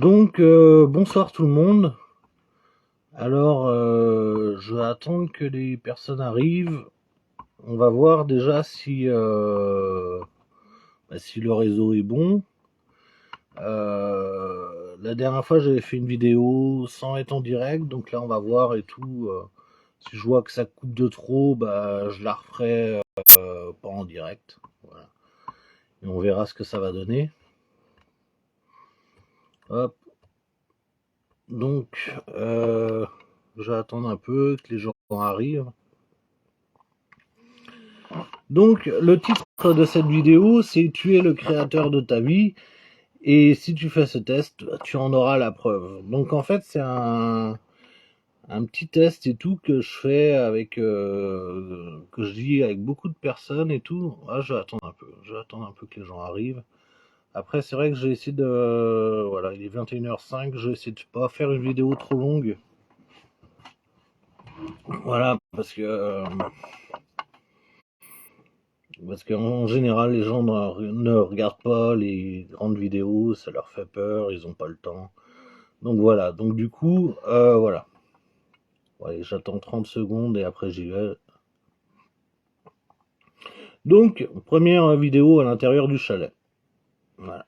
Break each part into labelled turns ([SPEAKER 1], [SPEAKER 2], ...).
[SPEAKER 1] Donc, bonsoir tout le monde. Alors, je vais attendre que les personnes arrivent. On va voir déjà si le réseau est bon. La dernière fois, j'avais fait une vidéo sans être en direct, donc là, on va voir et tout. Si je vois que ça coupe de trop, bah, je la referai pas en direct. Voilà. Et on verra ce que ça va donner. Hop. Donc, je vais attendre un peu que les gens arrivent. Donc, le titre de cette vidéo, c'est Tu es le créateur de ta vie. Et si tu fais ce test, tu en auras la preuve. Donc, en fait, c'est un petit test et tout que je fais que je dis avec beaucoup de personnes et tout. Ah, je vais attendre un peu. Je vais attendre un peu que les gens arrivent. Après, c'est vrai que j'ai essayé de, voilà, il est 21h05. Je vais essayer de pas faire une vidéo trop longue. Voilà, parce qu'en général, les gens ne regardent pas les grandes vidéos, ça leur fait peur, ils n'ont pas le temps. Donc voilà, donc du coup, voilà. Ouais, j'attends 30 secondes et après j'y vais. Donc, première vidéo à l'intérieur du chalet. Voilà.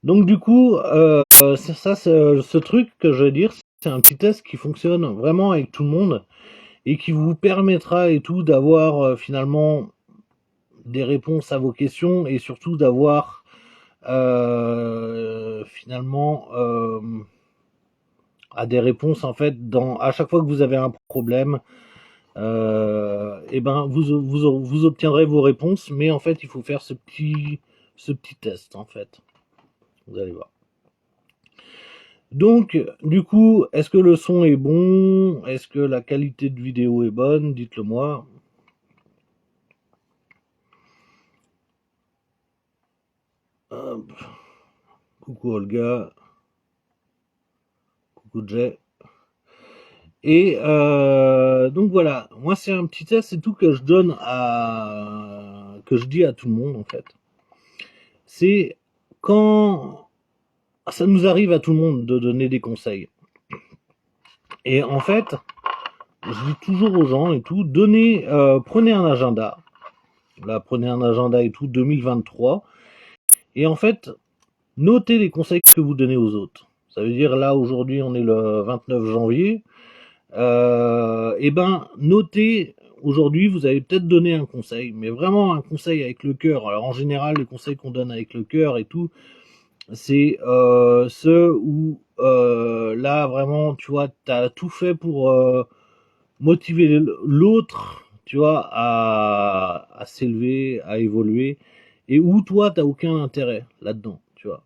[SPEAKER 1] Donc du coup, c'est ça, ce truc que je vais dire, c'est un petit test qui fonctionne vraiment avec tout le monde et qui vous permettra et tout d'avoir finalement des réponses à vos questions et surtout d'avoir finalement à des réponses en fait à chaque fois que vous avez un problème et ben vous obtiendrez vos réponses, mais en fait il faut faire ce petit test en fait, vous allez voir. Donc du coup, est-ce que le son est bon, est-ce que la qualité de vidéo est bonne, dites-le moi. Hop. Coucou Olga, coucou Jay. Et donc voilà, moi c'est un petit test, c'est tout que je que je dis à tout le monde en fait. C'est quand ça nous arrive à tout le monde de donner des conseils. Et en fait, je dis toujours aux gens et tout, prenez un agenda. Là, prenez un agenda et tout, 2023. Et en fait, notez les conseils que vous donnez aux autres. Ça veut dire là aujourd'hui on est le 29 janvier. Et ben notez, aujourd'hui vous avez peut-être donné un conseil, mais vraiment un conseil avec le cœur. Alors en général les conseils qu'on donne avec le cœur et tout, c'est ceux où là vraiment tu vois t'as tout fait pour motiver l'autre, tu vois, à s'élever, à évoluer, et où toi t'as aucun intérêt là-dedans, tu vois.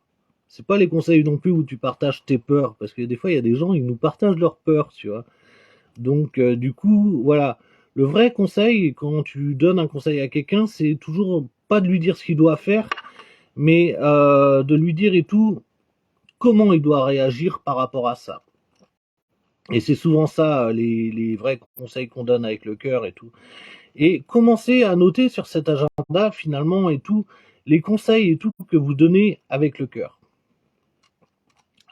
[SPEAKER 1] C'est pas les conseils non plus où tu partages tes peurs, parce que des fois il y a des gens ils nous partagent leurs peurs, tu vois. Donc du coup, voilà. Le vrai conseil, quand tu donnes un conseil à quelqu'un, c'est toujours pas de lui dire ce qu'il doit faire, mais de lui dire et tout comment il doit réagir par rapport à ça. Et c'est souvent ça, les vrais conseils qu'on donne avec le cœur et tout. Et commencez à noter sur cet agenda finalement et tout, les conseils et tout que vous donnez avec le cœur.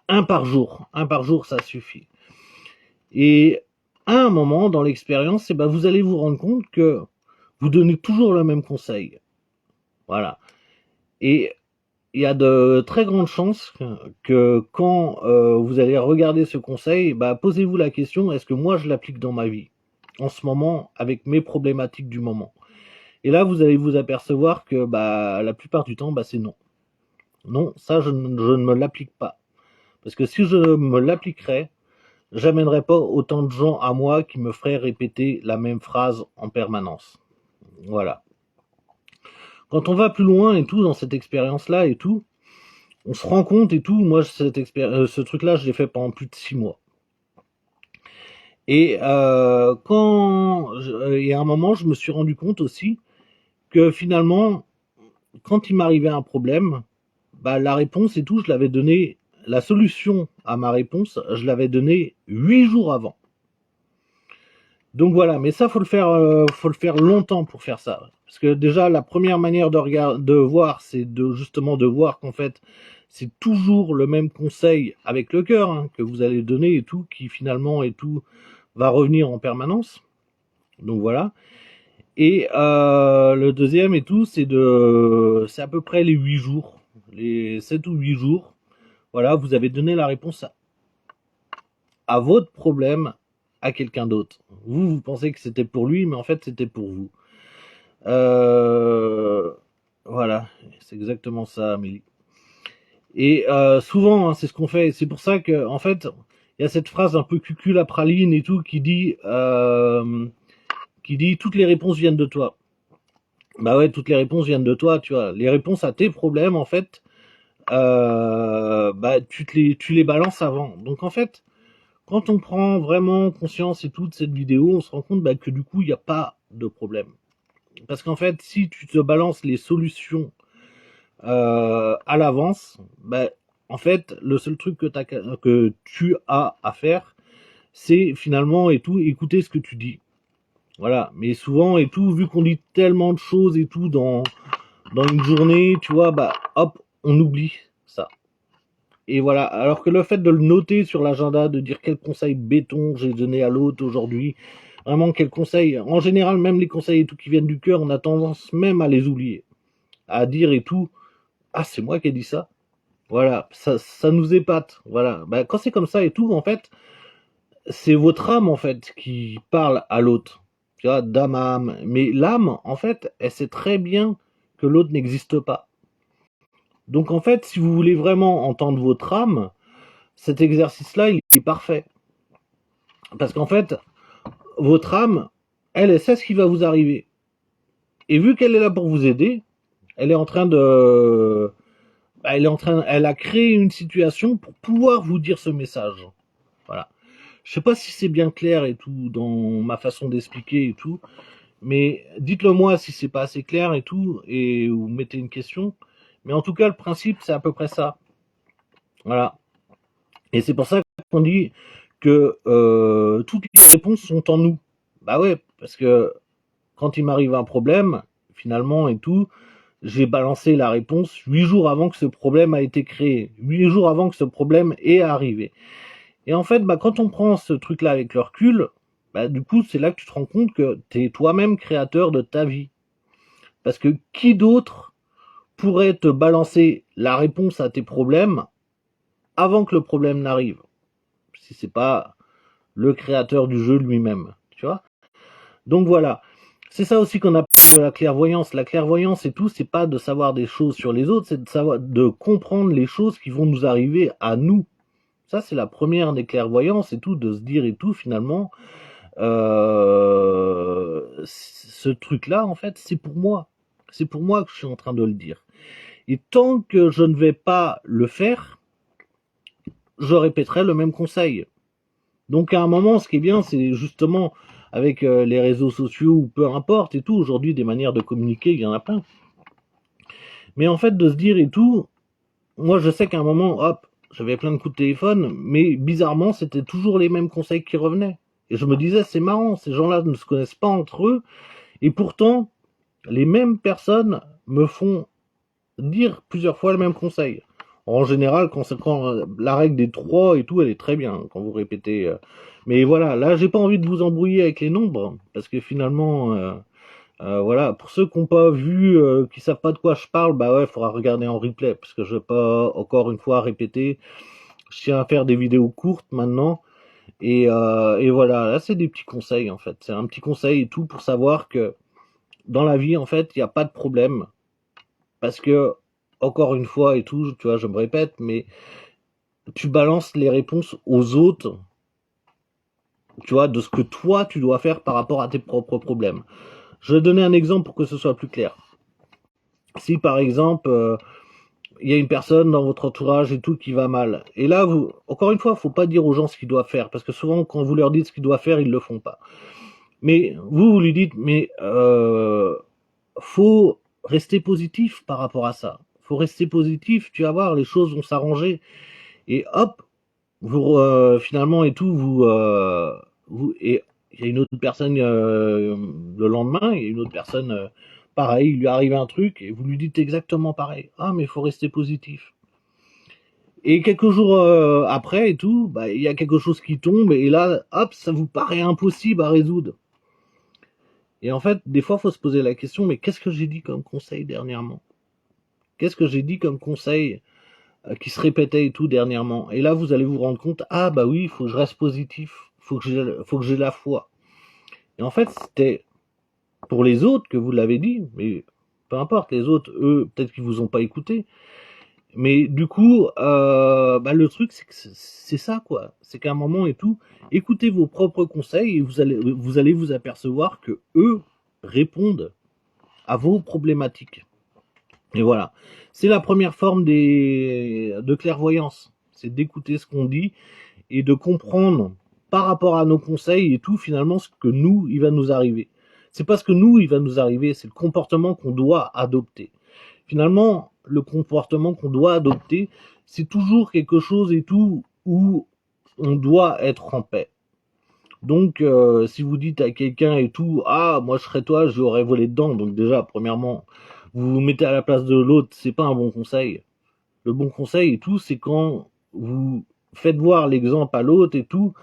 [SPEAKER 1] Un par jour ça suffit. Et à un moment dans l'expérience, ben, vous allez vous rendre compte que vous donnez toujours le même conseil. Voilà. Et il y a de très grandes chances que quand vous allez regarder ce conseil, bah, posez-vous la question, est-ce que moi je l'applique dans ma vie en ce moment avec mes problématiques du moment? Et là, vous allez vous apercevoir que bah, la plupart du temps, bah, c'est non. Non, ça, je ne me l'applique pas. Parce que si je me l'appliquerais, j'amènerais pas autant de gens à moi qui me feraient répéter la même phrase en permanence. Voilà. Quand on va plus loin et tout dans cette expérience-là et tout, on se rend compte et tout. Moi, ce truc-là, je l'ai fait pendant plus de 6 mois. Et à un moment, je me suis rendu compte aussi que finalement, quand il m'arrivait un problème, bah, la réponse et tout, je l'avais donné, la solution à ma réponse, je l'avais donnée 8 jours avant. Donc voilà, mais ça, faut le faire longtemps pour faire ça. Parce que déjà, la première manière de voir, c'est justement de voir qu'en fait, c'est toujours le même conseil avec le cœur, hein, que vous allez donner et tout, qui finalement et tout va revenir en permanence. Donc voilà. Et le deuxième et tout, c'est à peu près les 8 jours, les 7 ou 8 jours. Voilà, vous avez donné la réponse à votre problème à quelqu'un d'autre. Vous pensez que c'était pour lui, mais en fait, c'était pour vous. Voilà, c'est exactement ça, Amélie. Et souvent, hein, c'est ce qu'on fait. C'est pour ça que, en fait, il y a cette phrase un peu cuculapraline et tout qui dit toutes les réponses viennent de toi. Bah ouais, toutes les réponses viennent de toi, tu vois. Les réponses à tes problèmes, en fait, bah tu les balances avant. Donc en fait, quand on prend vraiment conscience et tout de cette vidéo, on se rend compte bah, que du coup, il n'y a pas de problème. Parce qu'en fait, si tu te balances les solutions à l'avance, bah, en fait, le seul truc que tu as à faire, c'est finalement et tout écouter ce que tu dis. Voilà. Mais souvent et tout, vu qu'on dit tellement de choses et tout dans une journée, tu vois, bah hop, on oublie ça. Et voilà. Alors que le fait de le noter sur l'agenda, de dire quel conseil béton j'ai donné à l'autre aujourd'hui, vraiment quel conseil. En général, même les conseils et tout qui viennent du cœur, on a tendance même à les oublier, à dire et tout. Ah, c'est moi qui ai dit ça. Voilà, ça nous épate. Voilà. Bah, quand c'est comme ça et tout, en fait, c'est votre âme, en fait, qui parle à l'autre. Tu vois, d'âme à âme. Mais l'âme, en fait, elle sait très bien que l'autre n'existe pas. Donc, en fait, si vous voulez vraiment entendre votre âme, cet exercice-là, il est parfait. Parce qu'en fait, votre âme, elle sait ce qui va vous arriver. Et vu qu'elle est là pour vous aider, elle est en train de, elle a créé une situation pour pouvoir vous dire ce message. Voilà. Je sais pas si c'est bien clair et tout dans ma façon d'expliquer et tout, mais dites-le moi si c'est pas assez clair et tout, et vous mettez une question. Mais en tout cas, le principe, c'est à peu près ça. Voilà. Et c'est pour ça qu'on dit que toutes les réponses sont en nous. Bah ouais, parce que quand il m'arrive un problème, finalement et tout, j'ai balancé la réponse 8 jours avant que ce problème a été créé, 8 jours avant que ce problème est arrivé. Et en fait, bah, quand on prend ce truc-là avec le recul, bah, du coup, c'est là que tu te rends compte que tu es toi-même créateur de ta vie. Parce que qui d'autre pourrait te balancer la réponse à tes problèmes avant que le problème n'arrive, si c'est pas le créateur du jeu lui-même, tu vois. Donc voilà, c'est ça aussi qu'on appelle la clairvoyance. La clairvoyance et tout, c'est pas de savoir des choses sur les autres, c'est de comprendre les choses qui vont nous arriver à nous. Ça, c'est la première des clairvoyances et tout, de se dire et tout, finalement, ce truc-là, en fait, c'est pour moi. C'est pour moi que je suis en train de le dire. Et tant que je ne vais pas le faire, je répéterai le même conseil. Donc à un moment, ce qui est bien, c'est justement avec les réseaux sociaux ou peu importe et tout, aujourd'hui des manières de communiquer, il y en a plein. Mais en fait, de se dire et tout, moi je sais qu'à un moment, hop, j'avais plein de coups de téléphone, mais bizarrement, c'était toujours les mêmes conseils qui revenaient. Et je me disais, c'est marrant, ces gens-là ne se connaissent pas entre eux, et pourtant, les mêmes personnes me font dire plusieurs fois le même conseil. En général, quand la règle des 3 et tout, elle est très bien quand vous répétez. Mais voilà, là, j'ai pas envie de vous embrouiller avec les nombres, parce que finalement, voilà, pour ceux qui n'ont pas vu, qui savent pas de quoi je parle, bah ouais, il faudra regarder en replay, parce que je vais pas encore une fois répéter. Je tiens à faire des vidéos courtes maintenant. Et voilà, là c'est des petits conseils en fait. C'est un petit conseil et tout pour savoir que dans la vie en fait, il n'y a pas de problème. Parce que, encore une fois et tout, tu vois, je me répète, mais tu balances les réponses aux autres, tu vois, de ce que toi tu dois faire par rapport à tes propres problèmes. Je vais donner un exemple pour que ce soit plus clair. Si par exemple, il y a une personne dans votre entourage et tout qui va mal. Et là, vous, encore une fois, faut pas dire aux gens ce qu'ils doivent faire, parce que souvent, quand vous leur dites ce qu'ils doivent faire, ils le font pas. Mais vous lui dites, mais faut rester positif par rapport à ça. Faut rester positif, tu vas voir, les choses vont s'arranger. Et hop, vous finalement et tout, et il y a une autre personne le lendemain, il y a une autre personne pareil, il lui arrive un truc et vous lui dites exactement pareil. Ah, mais il faut rester positif. Et quelques jours après et tout, bah, il y a quelque chose qui tombe et là, hop, ça vous paraît impossible à résoudre. Et en fait, des fois, il faut se poser la question, mais qu'est-ce que j'ai dit comme conseil dernièrement? Qu'est-ce que j'ai dit comme conseil qui se répétait et tout dernièrement? Et là, vous allez vous rendre compte, ah bah oui, il faut que je reste positif, faut que j'ai la foi. Et en fait, c'était pour les autres que vous l'avez dit, mais peu importe, les autres, eux, peut-être qu'ils vous ont pas écouté. Mais du coup, bah, le truc, c'est que c'est ça, quoi. C'est qu'à un moment et tout, écoutez vos propres conseils et vous allez vous apercevoir que eux répondent à vos problématiques. Et voilà. C'est la première forme de clairvoyance. C'est d'écouter ce qu'on dit et de comprendre par rapport à nos conseils et tout, finalement, ce que nous, il va nous arriver. C'est pas ce que nous, il va nous arriver, c'est le comportement qu'on doit adopter. Finalement, le comportement qu'on doit adopter, c'est toujours quelque chose et tout où on doit être en paix. Donc, si vous dites à quelqu'un et tout, ah, moi je serais toi, je lui aurais volé dedans. Donc déjà, premièrement, vous vous mettez à la place de l'autre, c'est pas un bon conseil. Le bon conseil et tout, c'est quand vous faites voir l'exemple à l'autre et tout,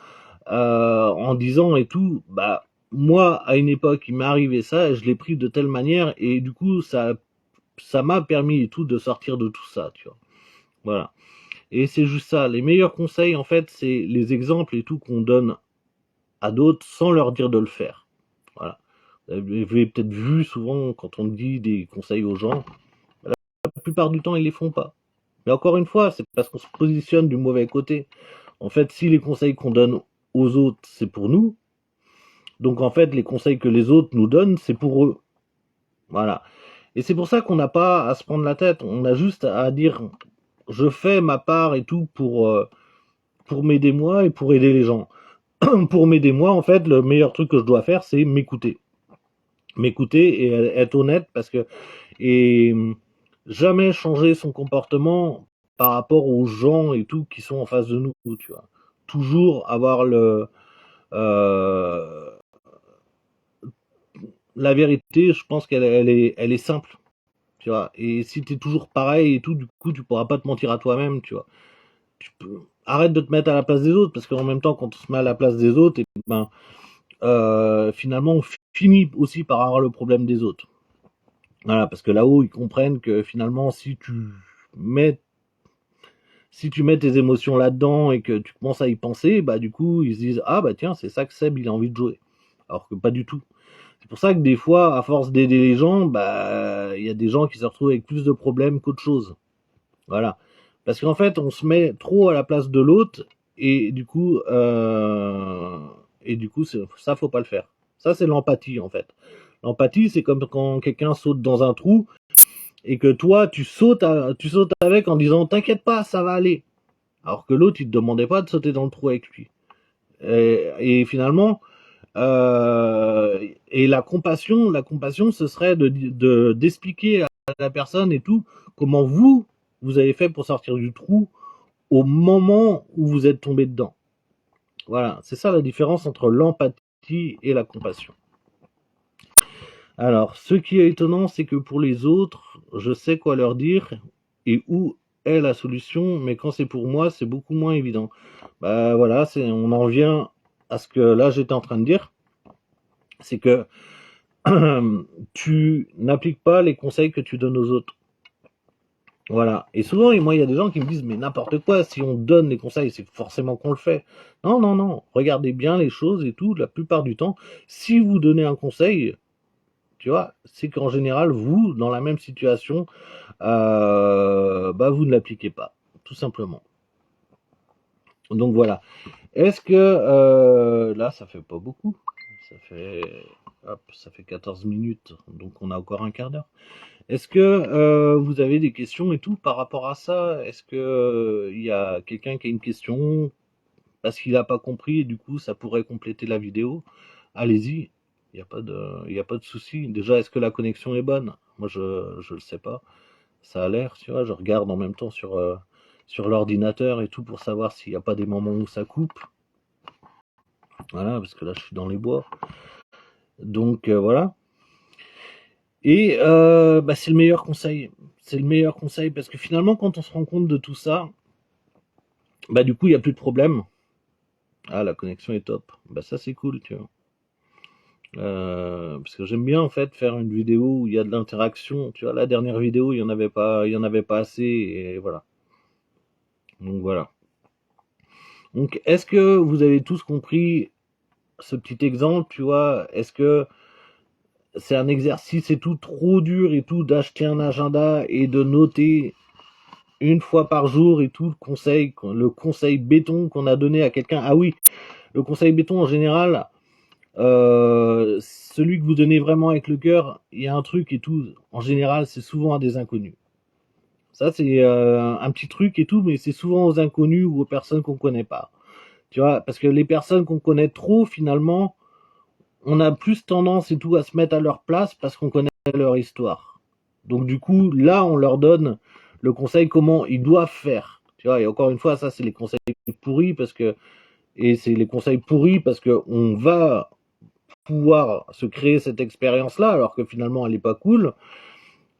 [SPEAKER 1] en disant et tout, bah moi à une époque il m'est arrivé ça, et je l'ai pris de telle manière et du coup ça m'a permis et tout de sortir de tout ça, tu vois. Voilà. Et c'est juste ça. Les meilleurs conseils, en fait, c'est les exemples et tout qu'on donne à d'autres sans leur dire de le faire. Voilà. Vous avez peut-être vu souvent quand on dit des conseils aux gens, la plupart du temps ils les font pas. Mais encore une fois, c'est parce qu'on se positionne du mauvais côté. En fait, si les conseils qu'on donne aux autres, c'est pour nous, donc en fait, les conseils que les autres nous donnent, c'est pour eux. Voilà. Et c'est pour ça qu'on n'a pas à se prendre la tête. On a juste à dire, je fais ma part et tout pour m'aider moi et pour aider les gens. Pour m'aider moi, en fait, le meilleur truc que je dois faire, c'est m'écouter. M'écouter et être honnête parce que et jamais changer son comportement par rapport aux gens et tout qui sont en face de nous, tu vois. Toujours avoir euh, la vérité, je pense elle est simple, tu vois. Et si t'es toujours pareil et tout, du coup, tu pourras pas te mentir à toi-même, tu vois. Arrête de te mettre à la place des autres parce qu'en même temps, quand on se met à la place des autres, et ben, finalement, on finit aussi par avoir le problème des autres. Voilà, parce que là-haut, ils comprennent que finalement, mets, si tu mets tes émotions là-dedans et que tu commences à y penser, bah du coup, ils se disent ah bah tiens, c'est ça que Seb il a envie de jouer. Alors que pas du tout. C'est pour ça que des fois, à force d'aider les gens, bah il y a des gens qui se retrouvent avec plus de problèmes qu'autre chose. Voilà. Parce qu'en fait, on se met trop à la place de l'autre et du coup, ça faut pas le faire. Ça c'est l'empathie en fait. L'empathie, c'est comme quand quelqu'un saute dans un trou et que toi tu sautes avec en disant t'inquiète pas, ça va aller. Alors que l'autre il te demandait pas de sauter dans le trou avec lui. Et finalement, et la compassion, ce serait d'expliquer à la personne et tout comment vous avez fait pour sortir du trou au moment où vous êtes tombé dedans. Voilà, c'est ça la différence entre l'empathie et la compassion. Alors, ce qui est étonnant, c'est que pour les autres, je sais quoi leur dire et où est la solution, mais quand c'est pour moi, c'est beaucoup moins évident. Bah voilà, on en revient à ce que là j'étais en train de dire, c'est que tu n'appliques pas les conseils que tu donnes aux autres. Voilà. Et souvent, moi, il y a des gens qui me disent, mais n'importe quoi, si on donne des conseils, c'est forcément qu'on le fait. Non, non, non. Regardez bien les choses et tout, la plupart du temps. Si vous donnez un conseil, tu vois, c'est qu'en général, vous, dans la même situation, bah, vous ne l'appliquez pas. Tout simplement. Donc voilà. Est-ce que, là, ça fait pas beaucoup. Ça fait 14 minutes. Donc on a encore un quart d'heure. Est-ce que vous avez des questions et tout par rapport à ça? Est-ce que il y a quelqu'un qui a une question parce qu'il n'a pas compris et du coup ça pourrait compléter la vidéo? Allez-y, il y a pas de souci. Déjà, est-ce que la connexion est bonne? Moi, je le sais pas. Ça a l'air, tu vois. Je regarde en même temps sur l'ordinateur et tout pour savoir s'il n'y a pas des moments où ça coupe. Voilà, parce que là, je suis dans les bois. Donc voilà. Et bah, c'est le meilleur conseil. C'est le meilleur conseil parce que finalement, quand on se rend compte de tout ça, bah du coup, il n'y a plus de problème. Ah, la connexion est top. Bah ça, c'est cool, tu vois. Parce que j'aime bien en fait faire une vidéo où il y a de l'interaction. Tu vois, la dernière vidéo, il y en avait pas assez, et voilà. Donc voilà. Donc, est-ce que vous avez tous compris ce petit exemple, tu vois? Est-ce que c'est un exercice et tout trop dur et tout d'acheter un agenda et de noter une fois par jour et tout le conseil béton qu'on a donné à quelqu'un? Ah oui, le conseil béton en général, celui que vous donnez vraiment avec le cœur, il y a un truc et tout, en général, c'est souvent à des inconnus. Ça, c'est un petit truc et tout, mais c'est souvent aux inconnus ou aux personnes qu'on connaît pas. Tu vois, parce que les personnes qu'on connaît trop, finalement, on a plus tendance et tout à se mettre à leur place parce qu'on connaît leur histoire. Donc du coup, là, on leur donne le conseil comment ils doivent faire. Tu vois, et encore une fois, ça, c'est les conseils pourris parce que, et c'est les conseils pourris parce que on va pouvoir se créer cette expérience-là alors que finalement, elle est pas cool.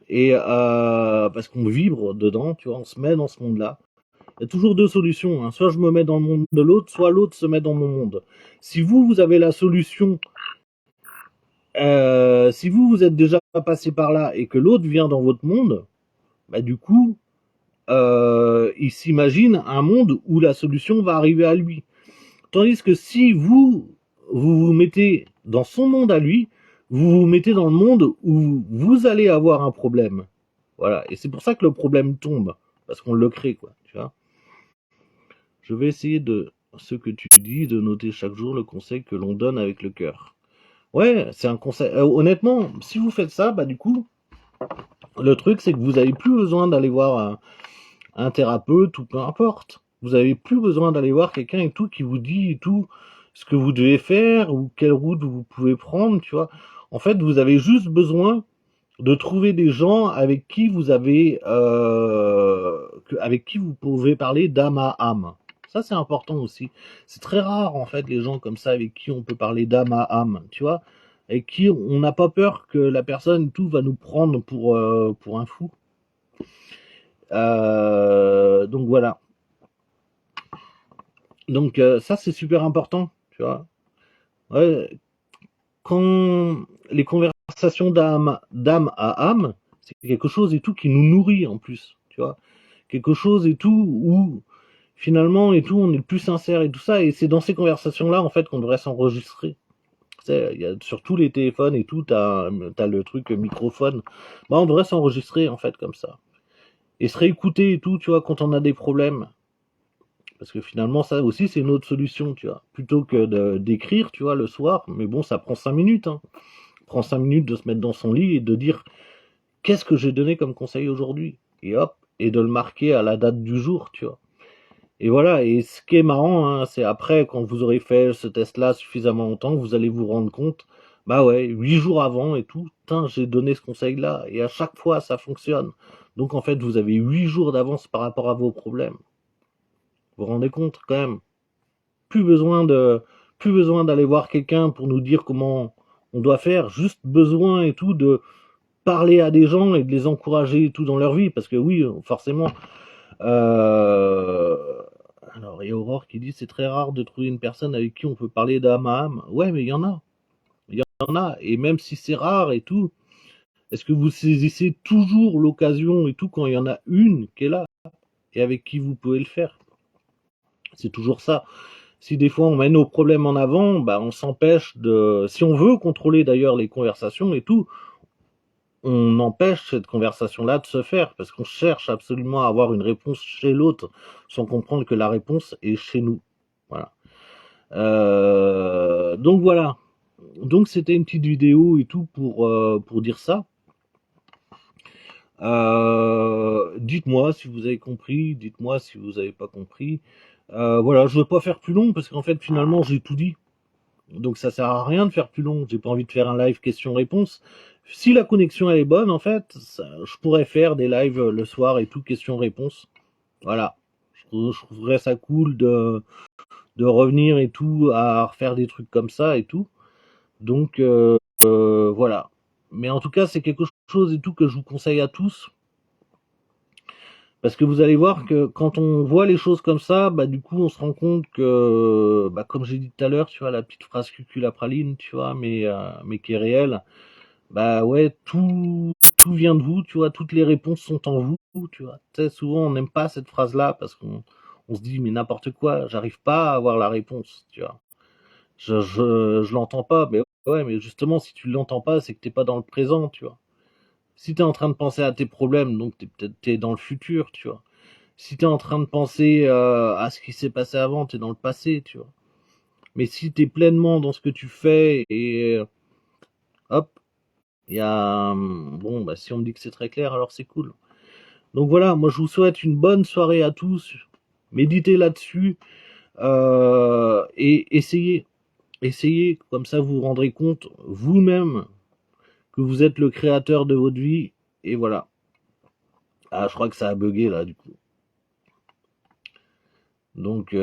[SPEAKER 1] Et parce qu'on vibre dedans, tu vois, on se met dans ce monde-là. Il y a toujours deux solutions, hein. Soit je me mets dans le monde de l'autre, soit l'autre se met dans mon monde. Si vous avez la solution, si vous êtes déjà passé par là et que l'autre vient dans votre monde, bah du coup, il s'imagine un monde où la solution va arriver à lui. Tandis que si vous mettez dans son monde à lui, vous vous mettez dans le monde où vous allez avoir un problème. Voilà. Et c'est pour ça que le problème tombe. Parce qu'on le crée, quoi. Tu vois. Je vais essayer de ce que tu dis, de noter chaque jour le conseil que l'on donne avec le cœur. Ouais, c'est un conseil. Honnêtement, si vous faites ça, bah du coup, le truc c'est que vous n'avez plus besoin d'aller voir un thérapeute ou peu importe. Vous n'avez plus besoin d'aller voir quelqu'un et tout qui vous dit et tout ce que vous devez faire ou quelle route vous pouvez prendre, tu vois. En fait, vous avez juste besoin de trouver des gens avec qui vous avez, avec qui vous pouvez parler d'âme à âme. Ça, c'est important aussi. C'est très rare, en fait, les gens comme ça avec qui on peut parler d'âme à âme, tu vois, avec qui on n'a pas peur que la personne, tout, va nous prendre pour un fou. Donc voilà. Donc ça, c'est super important, tu vois. Ouais, quand les conversations d'âme à âme, c'est quelque chose et tout qui nous nourrit en plus, tu vois. Quelque chose et tout où finalement et tout on est le plus sincère et tout ça, et c'est dans ces conversations là en fait qu'on devrait s'enregistrer. Tu sais, il y a sur tous les téléphones et tout, t'as le truc microphone. Bah on devrait s'enregistrer en fait comme ça et se réécouter et tout, tu vois, quand on a des problèmes. Parce que finalement, ça aussi, c'est une autre solution, tu vois. Plutôt que d'écrire, tu vois, le soir, mais bon, ça prend 5 minutes, hein. Ça prend 5 minutes de se mettre dans son lit et de dire qu'est-ce que j'ai donné comme conseil aujourd'hui. Et hop, et de le marquer à la date du jour, tu vois. Et voilà, et ce qui est marrant, hein, c'est après, quand vous aurez fait ce test-là suffisamment longtemps, vous allez vous rendre compte, bah ouais, 8 jours avant et tout, putain, j'ai donné ce conseil-là, et à chaque fois, ça fonctionne. Donc en fait, vous avez 8 jours d'avance par rapport à vos problèmes. Vous vous rendez compte, quand même? Plus besoin de, plus besoin d'aller voir quelqu'un pour nous dire comment on doit faire, juste besoin et tout de parler à des gens et de les encourager et tout dans leur vie, parce que oui, forcément, euh, alors, il y a Aurore qui dit c'est très rare de trouver une personne avec qui on peut parler d'âme à âme. Ouais, mais il y en a. Il y en a. Et même si c'est rare et tout, est-ce que vous saisissez toujours l'occasion et tout quand il y en a une qui est là et avec qui vous pouvez le faire? C'est toujours ça. Si des fois on met nos problèmes en avant, bah on s'empêche de. Si on veut contrôler d'ailleurs les conversations et tout, on empêche cette conversation-là de se faire parce qu'on cherche absolument à avoir une réponse chez l'autre sans comprendre que la réponse est chez nous. Voilà. Donc voilà. Donc c'était une petite vidéo et tout pour dire ça. Dites-moi si vous avez compris, dites-moi si vous n'avez pas compris. Voilà, je ne veux pas faire plus long parce qu'en fait finalement j'ai tout dit. Donc ça sert à rien de faire plus long. J'ai pas envie de faire un live question-réponse. Si la connexion elle est bonne, en fait, je pourrais faire des lives le soir et tout question-réponse. Voilà. Je trouverais ça cool de revenir et tout à refaire des trucs comme ça et tout. Donc voilà. Mais en tout cas, c'est quelque chose et tout que je vous conseille à tous. Parce que vous allez voir que quand on voit les choses comme ça, bah du coup on se rend compte que, bah comme j'ai dit tout à l'heure, tu vois, la petite phrase cuculapraline, tu vois, mais qui est réelle, bah ouais, tout vient de vous, tu vois, toutes les réponses sont en vous, tu vois. Tu sais, souvent on n'aime pas cette phrase-là parce qu'on se dit mais n'importe quoi, j'arrive pas à avoir la réponse, tu vois. Je l'entends pas, mais ouais, mais justement si tu l'entends pas, c'est que t'es pas dans le présent, tu vois. Si t'es en train de penser à tes problèmes, donc t'es dans le futur, tu vois. Si t'es en train de penser à ce qui s'est passé avant, t'es dans le passé, tu vois. Mais si t'es pleinement dans ce que tu fais et hop, il y a bon bah si on me dit que c'est très clair, alors c'est cool. Donc voilà, moi je vous souhaite une bonne soirée à tous. Méditez là-dessus et essayez, comme ça vous vous rendrez compte vous-même que vous êtes le créateur de votre vie et voilà. Ah, je crois que ça a bugué là du coup. Donc